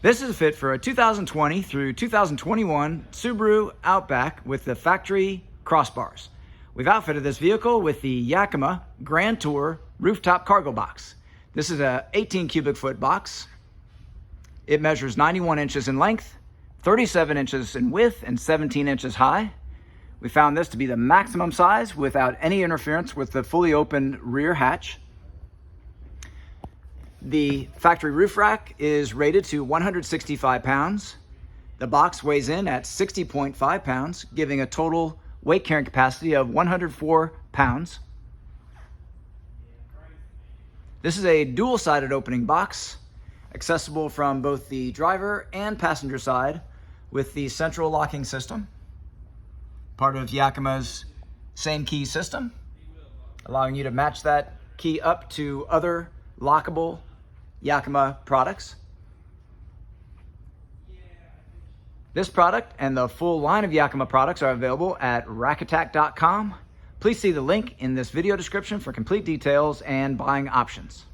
This is a fit for a 2020 through 2021 Subaru Outback with the factory crossbars. We've outfitted this vehicle with the Yakima GrandTour Rooftop Cargo Box. This is a 18 cubic foot box. It measures 91 inches in length, 37 inches in width, and 17 inches high. We found this to be the maximum size without any interference with the fully open rear hatch. The factory roof rack is rated to 165 pounds. The box weighs in at 60.5 pounds, giving a total weight carrying capacity of 104 pounds. This is a dual-sided opening box, accessible from both the driver and passenger side with the central locking system, part of Yakima's same key system, allowing you to match that key up to other lockable Yakima products. This product and the full line of Yakima products are available at rackattack.com. Please see the link in this video description for complete details and buying options.